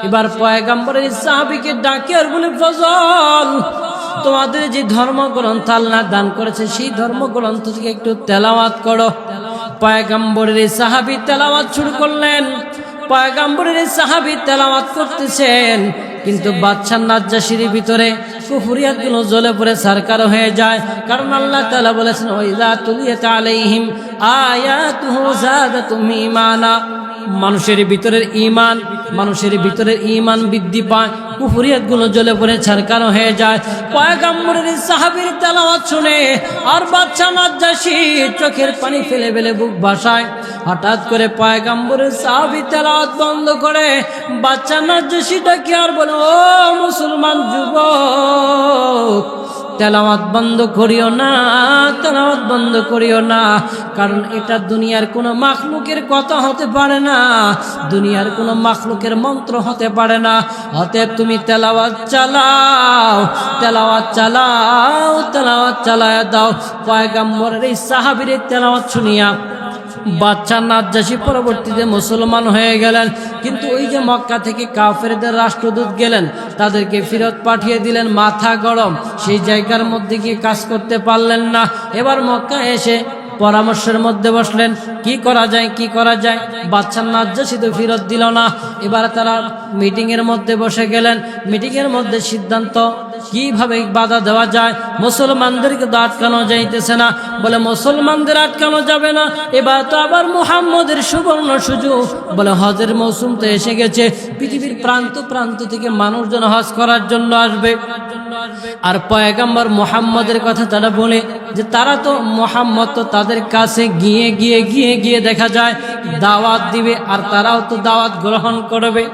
এবার পয়গম্বরের সাহাবীকে ডাকে আর বলে, ফজল, তোমাদের যে ধর্মগ্রন্থ আল্লাহ দান করেছে সেই ধর্মগ্রন্থ থেকে একটু তেলাওয়াত করো। পয়গম্বরের সাহাবী তেলাওয়াত শুরু করলেন। পয়গম্বরের সাহাবী তেলাওয়াত করতেছেন, কিন্তু বাদশা নাজ্জাশীর ভিতরে কুফরিয়াতগুলো জ্বলে পড়ে সারকার হয়ে যায়। কারণ আল্লাহ তাআলা বলেছেন, ওয়াইযা তুলিয়াত আলাইহিম আয়াতুহু যাদাতুহুম ঈমানা। মানুষের ভিতরের ঈমান বৃদ্ধি পায়, কুফরিয়াতগুলো জ্বলে পড়ে ছারকার হয়ে যায়। পয়গম্বরের সাহাবীর তেলাওয়াত শুনে আর বাদশা নাজ্জাশী চোখের পানি ফেলে ফেলে বুক ভাসায়। হঠাৎ করে পয়গম্বরের সাহাবী তেলাওয়াত বন্ধ করে বাদশা নাজ্জাশীটা কি আর বলে, ও মুসলমান যুবক, তেলাওয়াত বন্ধ করিও না, তেলাওয়াত বন্ধ করিও না। কারণ এটা দুনিয়ার কোনো মাখলুকের কথা হতে পারে না, দুনিয়ার কোনো মাখলুকের মন্ত্র হতে পারে না। অতএব তুমি তেলাওয়াত চালাও, তেলাওয়াত চালাও, তেলাওয়াত চালায়া দাও। পয়গম্বরের এই সাহাবীর তেলাওয়াত শুনিয়া বাদশা নাজ্জাশী পরবর্তীতে মুসলমান হয়ে গেলেন। কিন্তু ওই যে মক্কা থেকে কাফেরদের রাষ্ট্রদূত গেলেন, তাদেরকে ফেরত পাঠিয়ে দিলেন, মাথা গরম, সেই জায়গার মধ্যে গিয়ে কাজ করতে পারলেন না। এবার মক্কা এসে পরামর্শের মধ্যে বসলেন, কি করা যায়, কি করা যায়। বাদশা নাজ্জাশী তো ফেরত দিল না। এবার তারা মিটিংয়ের মধ্যে বসে গেলেন। মিটিংয়ের মধ্যে সিদ্ধান্ত, কিভাবে বাধা দেওয়া যায়। মুসলমানদেরকে তো আটকানো যাইতেছে না। বলে মুসলমানদের আটকানো যাবে না, এবার তো আবার মুহাম্মদের সুবর্ণ সুযোগ। বলে হজের মৌসুম তো এসে গেছে, পৃথিবীর প্রান্ত প্রান্ত থেকে মানুষজন হজ করার জন্য আসবে। আর পয়গম্বর মুহাম্মদের কথা তারা বলে যে তারা তো মুহাম্মদ তো তাদের কাছে গিয়ে গিয়ে গিয়ে গিয়ে দেখা যায় দাওয়াত দিবে, আর তারাও তো দাওয়াত গ্রহণ করবে।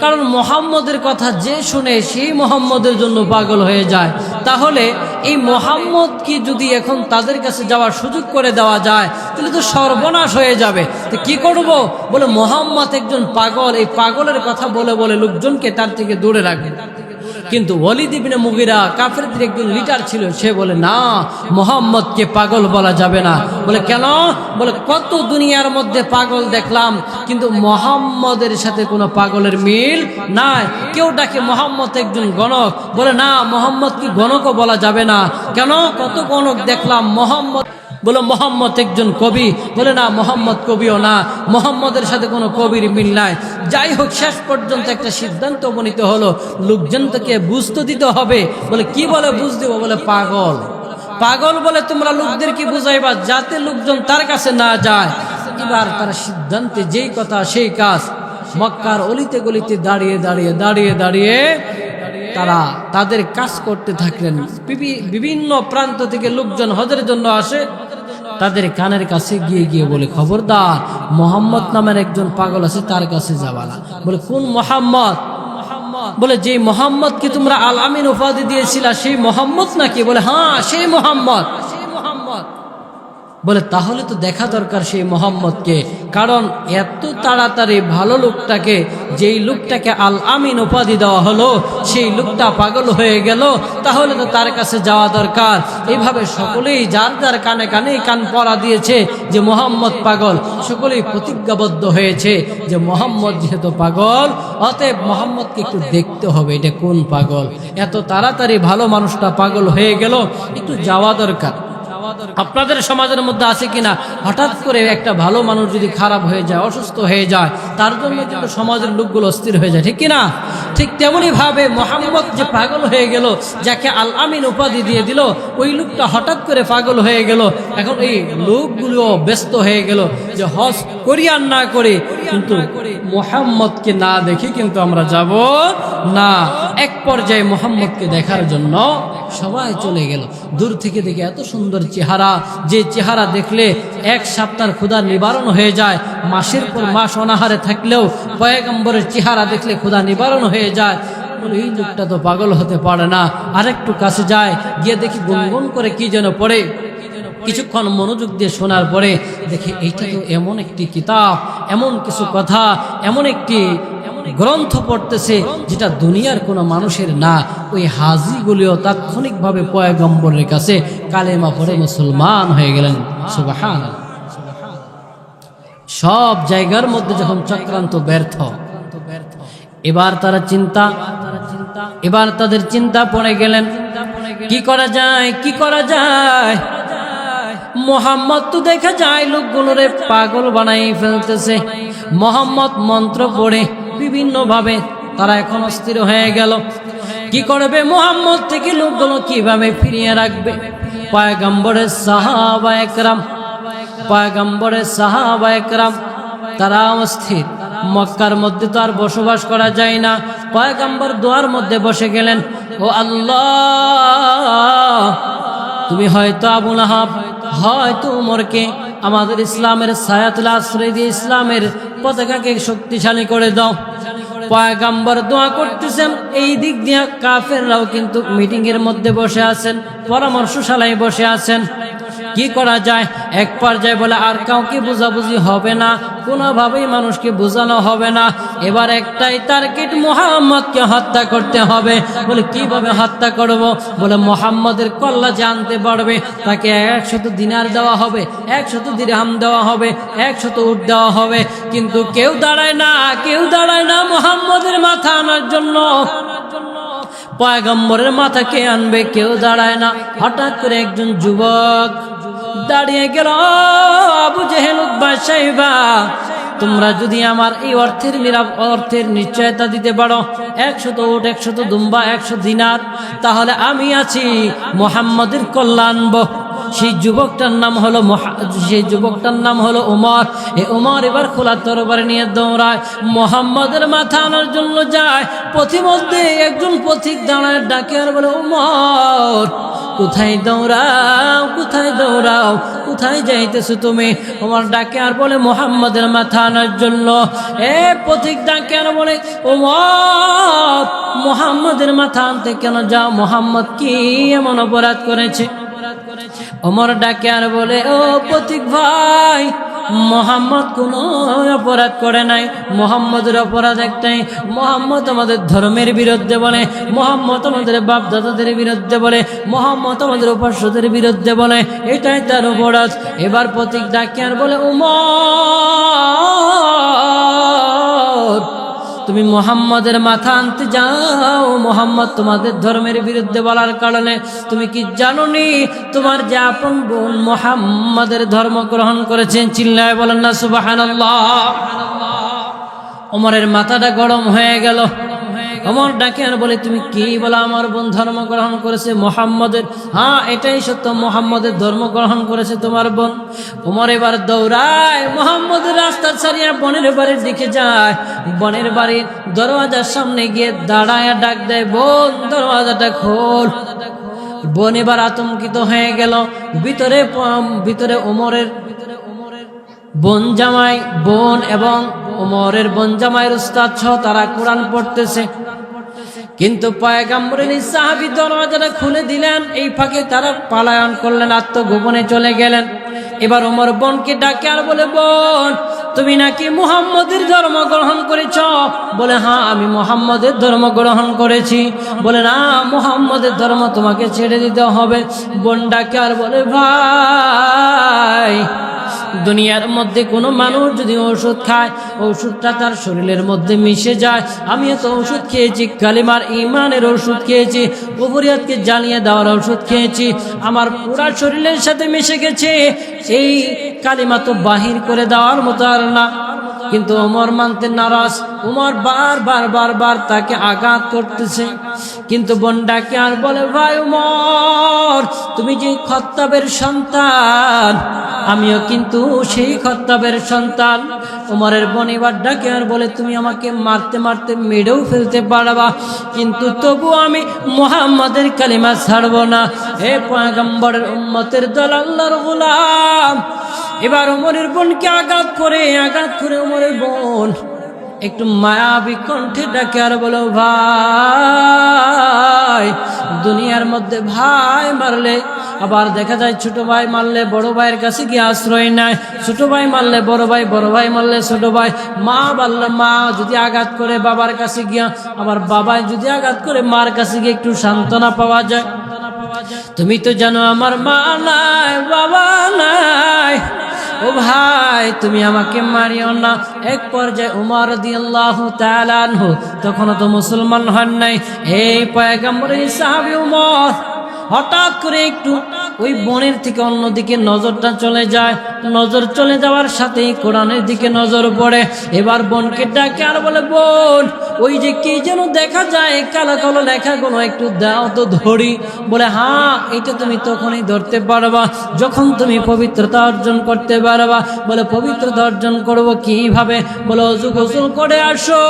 কারণ মুহাম্মদের কথা যে শুনে সেই মুহাম্মদের জন্য পাগল হয়ে যায়। তাহলে এই মুহাম্মদ কি যদি এখন তাদের কাছে যাওয়ার সুযোগ করে দেওয়া যায়, তাহলে তো সর্বনাশ হয়ে যাবে। তো কি করব? বলে মুহাম্মদ একজন পাগল, এই পাগলের কথা বলে বলে লোকজনকে তার থেকে দূরে রাখবে। কিন্তু ওয়ালিদ ইবনে মুগিরা কাফেরদের একজন লিডার ছিল, সে বলে না, মুহাম্মদকে পাগল বলা যাবে না। বলে কেন? বলে কত দুনিয়ার মধ্যে পাগল দেখলাম, কিন্তু মুহাম্মদের সাথে কোনো পাগলের মিল নাই। কেউ ডাকে মুহাম্মদ একজন গণক, বলে না, মুহাম্মদ কি গণকও বলা যাবে না। কেন? কত গণক দেখলাম, মুহাম্মদ বলে মুহাম্মদ একজন কবি, বলে না, মুহাম্মদ কবিও না, মুহাম্মদের সাথে কোনো কবির মিল নাই। যাই হোক, শেষ পর্যন্ত একটা সিদ্ধান্ত উপনীত হলো, লোকজনকে বুঝতে দিতে হবে। বলে কি বলে বুঝ দেব? বলে পাগল। পাগল বলে তোমরা লোকদের কি বুঝাইবা, যাতে লোকজন তার কাছে না যায়। এবার তারা সিদ্ধান্তে যেই কথা সেই কাজ। মক্কার অলিতে গলিতে দাঁড়িয়ে দাঁড়িয়ে দাঁড়িয়ে দাঁড়িয়ে তারা তাদের কাজ করতে থাকলেন। বিভিন্ন প্রান্ত থেকে লোকজন হজের জন্য আসে, তাদের কানের কাছে গিয়ে গিয়ে বলে, খবরদার, মুহাম্মদ নামের একজন পাগল আছে, তার কাছে যাবা না। বলে কোন মুহাম্মদ? বলে যে মুহাম্মদকে তোমরা আল আমিন উপাধি দিয়েছিলা সেই মুহাম্মদ নাকি? বলে হ্যাঁ, সেই মুহাম্মদ। বলে তাহলে তো দেখা দরকার সেই মুহাম্মদকে, কারণ এত তাড়াতাড়ি ভালো লোকটাকে, যেই লোকটাকে আল আমিন উপাধি দেওয়া হলো, সেই লোকটা পাগল হয়ে গেল, তাহলে তো তার কাছে যাওয়া দরকার। এইভাবে সকলেই যার যার কানে কানে কান পরা দিয়েছে যে মুহাম্মদ পাগল। সকলেই প্রতিজ্ঞাবদ্ধ হয়েছে যে মুহাম্মদ যেহেতু পাগল, অতএব মুহাম্মদকে একটু দেখতে হবে, এটা কোন পাগল। এত তাড়াতাড়ি ভালো মানুষটা পাগল হয়ে গেল, একটু যাওয়া দরকার। আপনাদের সমাজের মধ্যে আছে কিনা, হঠাৎ করে একটা ভালো মানুষ যদি খারাপ হয়ে যায়, অসুস্থ হয়ে যায়, তার জন্য কিন্তু সমাজের লোকগুলো অস্থির হয়ে যায়, ঠিক কিনা? ঠিক তেমনি ভাবে মুহাম্মদ যে পাগল হয়ে গেল, যাকে আল আমিন উপাধি দিয়ে দিল, ওই লোকটা হঠাৎ করে পাগল হয়ে গেল। এখন এই লোকগুলো ব্যস্ত হয়ে গেল যে হজ করি আর না করে, কিন্তু মুহাম্মদকে না দেখে কিন্তু আমরা যাব না। এক পর্যায়ে মুহাম্মদকে দেখার জন্য সবাই চলে গেল। দূর থেকে দেখে এত সুন্দর চেহারা, যে চেহারা দেখলে এক সপ্তাহের ক্ষুধা নিবারণ হয়ে যায়। মাসের পর মাস অনাহারে থাকলেও পয়গম্বরের চেহারা দেখলে ক্ষুধা নিবারণ হয়ে যায়। বলে এই লোকটা তো পাগল হতে পারে না। আরেকটু কাছে যায়, গিয়ে দেখি গুনগুন করে কি যেন পড়ে। কিছুক্ষণ মনোযোগ দিয়ে শোনার পরে দেখে এইটা তো এমন একটি কিতাব, এমন কিছু কথা, এমন একটি গ্রন্থ পড়তেছে যেটা দুনিয়ার কোনো মানুষের না। ওই হাজিগুলিও তাৎক্ষণিকভাবে পয়গম্বরের কাছে কালেমা পড়ে মুসলমান হয়ে গেলেন। সুবহানাল্লাহ। সব জায়গার মধ্যে যখন চক্রান্ত ব্যর্থ, এবার তাদের চিন্তা পড়ে গেলেন, কি করা যায়, কি করা যায়। মোহাম্মদ তো দেখা যায় লোকগুলোরে পাগল বানাই ফেলতেছে। মোহাম্মদ মন্ত্র পড়ে বিভিন্ন ভাবে তারা এখন অস্থির হয়ে গেল। কি করবে মোহাম্মদ থেকে লোকগুলো কিভাবে ফিরিয়ে রাখবে? পয়গম্বরের সাহাবা একরাম তারা অস্থির। মক্কার মধ্যে তো আর বসবাস করা যায় না। পয়গম্বর দোয়ার মধ্যে বসে গেলেন, ও আল্লাহ, তুমি হয়তো আবু লাহাব, হয়তো উমরকে আমাদের ইসলামের ছায়াতলে আশ্রয় দিয়ে ইসলামের পতাকাকে শক্তিশালী করে দাও। পয়গম্বর দোয়া করতেছেন, এই দিক দিয়ে কাফেররাও কিন্তু মিটিং এর মধ্যে বসে আছেন, পরামর্শশালায় বসে আছেন। কি করা যায়? এক পর্যায়ে বলে আর কাউকে বুঝাবুঝি হবে না, কোনোভাবেই মানুষকে বোঝানো হবে না। এবার একটাই টার্গেট, মুহাম্মদকে হত্যা করতে হবে। বলে কিভাবে হত্যা করব? বলে মুহাম্মদের কল্লা জানতে পারবে তাকে 100 দিনার দেওয়া হবে, 100 দিরহাম দেওয়া হবে, 100 উট দেওয়া হবে। কিন্তু কেউ দাঁড়ায় না মুহাম্মদের মাথা আনার জন্য। পয়গম্বরের মাথা কে আনবে? কেউ দাঁড়ায় না। হঠাৎ করে একজন যুবক দাঁড়িয়ে গেল, আবু জেহেল, উতবা, শাইবা, তোমরা যদি আমার এই অর্থের নিশ্চয়তা দিতে পারো, 100 উট, 100 দুম্বা, 100 দিনার, তাহলে আমি আছি মুহাম্মদের কল্যাণ আনবো। সেই যুবকটার নাম হলো উমর। এই উমর এবার খোলা তরবারি নিয়ে দৌড়ায়, মুহাম্মদের মাথা আনার জন্য যায়। পথিমধ্যে একজন পথিক দাঁড়ায়, ডাকে আর বলে, উমর, কোথায় দৌড়াও, কোথায় যাইতেছো তুমি? উমর ডাকে আর বলে, মুহাম্মদের মাথা আনার জন্য। পথিক ডাকে আর বলে, উমর, মুহাম্মদের মাথা আনতে কেন যাও? মুহাম্মদ কি এমন অপরাধ করেছে? ওমর ডাকে আর বলে, ও পথিক ভাই, মুহাম্মদ কোনো অপরাধ করে নাই। মুহাম্মদের অপরাধ একটাই, মুহাম্মদ আমাদের ধর্মের বিরুদ্ধে বলে, মুহাম্মদ আমাদের বাপ দাদাদের বিরুদ্ধে বলে, মুহাম্মদ আমাদের উপাস্যদের বিরুদ্ধে বলে, এটাই তার অপরাধ। এবার পথিক ডাকে আর বলে, উমর, তুমি মুহাম্মদের মাথা আনতে যাও, মুহাম্মদ তোমাদের ধর্মের বিরুদ্ধে বলার কারণে তুমি কি জানোনি তোমার যে আপন বোন মুহাম্মদের ধর্ম গ্রহণ করেছেন? চিল্লায় বলেন না সুবহানাল্লাহ। ওমরের মাথাটা গরম হয়ে গেল। ওমর ডাকে আর বলে, তুমি কি বলা? আমার বোন ধর্ম গ্রহণ করেছে মুহাম্মদের? হ্যাঁ, এটাই সত্য, মুহাম্মদের ধর্ম গ্রহণ করেছে তোমার বোন। ওমর এবার দৌড়ায়, মুহাম্মদের রাস্তা ছাড়িয়ে বনের বাড়ির দিকে যায়। বনের বাড়ির দরওয়াজার সামনে গিয়ে দাঁড়ায়, ডাক দেয়, বোন, দরওয়াজাটা খোল। বোন এবার আতঙ্কিত হয়ে গেল। ভিতরে ওমরের বোন এবং ওমরের বোন জামাইয়ের উস্তাদ সহ তারা কোরআন পড়তেছে। কিন্তু পয়গম্বরের সাহাবী দরওয়াজাটা খুলে দিলেন, এই ফাঁকে তারা পলায়ন করলেন, আত্মগোপনে চলে গেলেন। এবার ওমর বোনকে ডাকে আর বলে, বোন, তুমি নাকি মুহাম্মদের ধর্ম গ্রহণ করেছ? বলে, হ্যাঁ, আমি মুহাম্মদের ধর্ম গ্রহণ করেছি। বলে, না, মুহাম্মদের ধর্ম তোমাকে ছেড়ে দিতে হবে। বোন ডাকে আর বলে, ভাই, দুনিয়ার মধ্যে কোনো মানুষ যদি ওষুধ খায়, ওষুধটা তার শরীরের মধ্যে মিশে যায়। আমিও তো ওষুধ খেয়েছি, কালিমার ঈমানের ওষুধ খেয়েছি, কুফরিয়াতকে জ্বালিয়ে দেওয়ার ওষুধ খেয়েছি, আমার পুরা শরীরের সাথে মিশে গেছে। এই কালিমা তো বাহির করে দেওয়ার মতো আর না। কিন্তু ওমর মানতে নারাজ। ওমর বারবার তাকে আঘাত করতেছে। কিন্তু বোন ডাকে আর বলে, ভাই ওমর, তুমি যে খত্তাবের সন্তান, আমিও কিন্তু সেই খত্তাবের সন্তান। ওমরের বোন এবার ডাকে আর বলে, তুমি আমাকে মারতে মারতে মেরেও ফেলতে পারবা, কিন্তু তবু আমি মুহাম্মাদের কালিমা ছাড়ব না। হে পয়গম্বরের উম্মতের দল, আল্লাহর গোলাম। এবার ওমরের বোনকে আঘাত করে ওমরের বোন একটু মায়াবী কণ্ঠে ডাকে আর বলো, ভাই, দুনিয়ার মধ্যে ভাই মারলে আবার দেখা যায় ছোট ভাই মারলে বড় ভাইয়ের কাছে গিয়ে আশ্রয় নেয়, ছোট ভাই মারলে বড় ভাই, বড় ভাই মারলে ছোট ভাই, মা মারলে মা যদি আঘাত করে বাবার কাছে গিয়া, আবার বাবা যদি আঘাত করে মার কাছে গিয়ে একটু সান্ত্বনা পাওয়া যায়। তুমি তো জানো আমার মা নাই, বাবা নাই, ও ভাই তুমি আমাকে মারিও না। এক পর্যায়ে উমর রাদিয়াল্লাহু তাআলা আনহু তখনও তো মুসলমান হন নাই, এই পয়গম্বরের সাহাবী উমর হঠাৎ করে একটু ওই বনের থেকে অন্যদিকে নজরটা চলে যায়। নজর চলে যাওয়ার সাথেই কোরআনের দিকে নজর পড়ে। এবার বোনকে ডাকে আর বলে, বোন ওই যে কি যেন দেখা যায় কালো কালো লেখাগুলো, একটু দাও তো ধরি। বলে হ্যাঁ, এটা তুমি তখনই ধরতে পারবা যখন তুমি পবিত্রতা অর্জন করতে পারবা। বলে পবিত্রতা অর্জন করব কিভাবে? বলে ওযু গোসল করে আসো,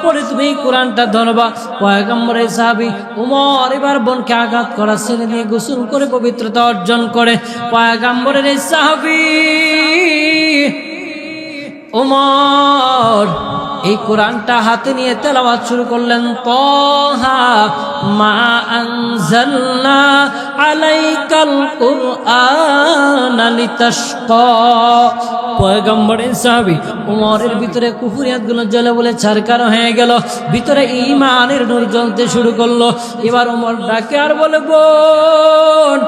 পরে তুমি কোরআনটা ধরবা। পয়গম্বরের সাহাবী উমর এবার বোনকে আঘাত করা ছেড়ে দিয়ে গোসল করে পবিত্রতা অর্জন করে। পয়গম্বরের সাহাবী উমর এই কোরআনটা হাতে নিয়ে তেলাওয়াত শুরু করলেন। তাহা মা আনজালনা আলাইকাল কুরআনা লিতাশকা। পয়গম্বরের সাহাবী উমরের ভিতরে কুফরিয়াতগুলো জ্বলে বলে ছারখার হয়ে গেল, ভিতরে ঈমানের নূর জ্বলতে শুরু করলো। এবার উমর ডাকে আর বলে, বোন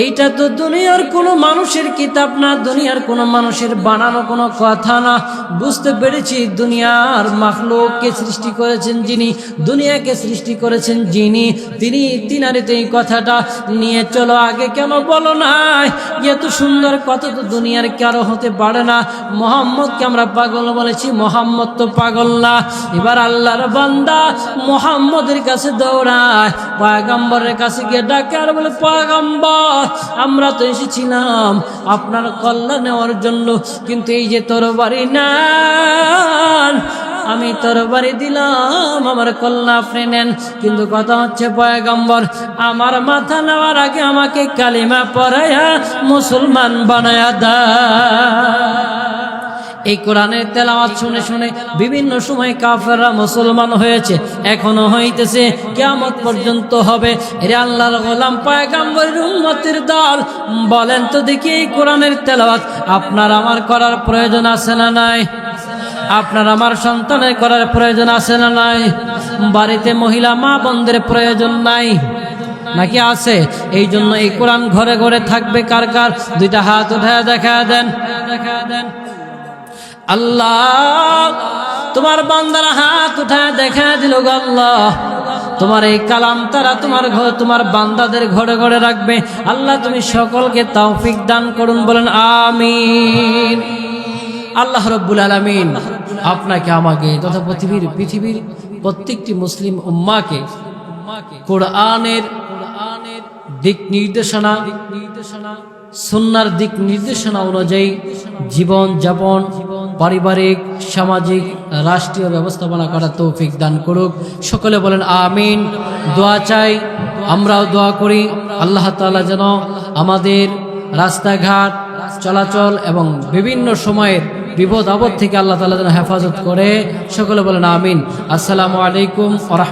এইটা তো দুনিয়ার কোনো মানুষের কিতাব না, দুনিয়ার কোনো মানুষের বানানো কোনো কথা না। বুঝতে পেরেছি দুনিয়ার মাখলুককে সৃষ্টি করেছেন যিনি, দুনিয়াকে সৃষ্টি করেছেন যিনি, তিনারে তো এই কথাটা নিয়ে চলো। আগে কেন বলো নাই? এত সুন্দর কথা তো দুনিয়ার কারো হতে পারে না। মোহাম্মদকে আমরা পাগল বলেছি, মোহাম্মদ তো পাগল না। এবার আল্লাহর বান্দা মোহাম্মদের কাছে দৌড়ায়, পয়গম্বরের কাছে গিয়ে ডাকে আর বলে, পয়গম্বর আমরা তো এসেছিলাম আপনার কল্যাণ নেওয়ার জন্য, কিন্তু এই যে তরবারি না, আমি তরবারি দিলাম, আমার কল্যাণ আপনি নেন। কিন্তু কথা হচ্ছে পয়গম্বর আমার মাথা নেওয়ার আগে আমাকে কালিমা পড়ায়া মুসলমান বানায়া দেয়। এই কোরআনের তেলাওয়াত শুনে শুনে বিভিন্ন সময় কাফেররা মুসলমান হয়েছে, এখনো হইতেছে, কিয়ামত পর্যন্ত হবে। এরে আল্লাহর গোলাম পয়গম্বরের উম্মতের দল, বলেন তো দেখি এই কোরআনের তেলাওয়াত আপনার আমার করার প্রয়োজন আছে না নাই? আপনার আমার সন্তানের করার প্রয়োজন আছে না নাই? বাড়িতে মহিলা মা বোনদের প্রয়োজন নাই নাকি আছে? এই জন্য এই কোরআন ঘরে ঘরে থাকবে কার কার? দুইটা হাত উঠায় দেখা দেন, দেখা দেন। আল্লাহ তোমার বান্দারা হাত উঠায় দেখা দিল, আল্লাহ তোমার এই কালাম তারা তোমার বান্দাদের ঘরে ঘরে রাখবে। আল্লাহ তুমি সকলকে তৌফিক দান করুন, বলেন আমিন। আল্লাহ রাব্বুল আলামিন আপনাকে আমাকে তথা পৃথিবীর প্রত্যেকটি মুসলিম উম্মাহকে কোরআনের দিক নির্দেশনা, সুন্নাহর দিক নির্দেশনা অনুযায়ী জীবন যাপন, পারিবারিক, সামাজিক, রাষ্ট্রীয় ব্যবস্থাপনা করার তৌফিক দান করুক। সকলে বলেন আমিন। দোয়া চাই, আমরাও দোয়া করি আল্লাহ তাআলা যেন আমাদের রাস্তাঘাট চলাচল এবং বিভিন্ন সময়ের বিপদ আপদ থেকে আল্লাহ তাআলা যেন হেফাজত করে। সকলে বলেন আমিন। আসসালামু আলাইকুম ওয়া রাহমাতুল্লাহ।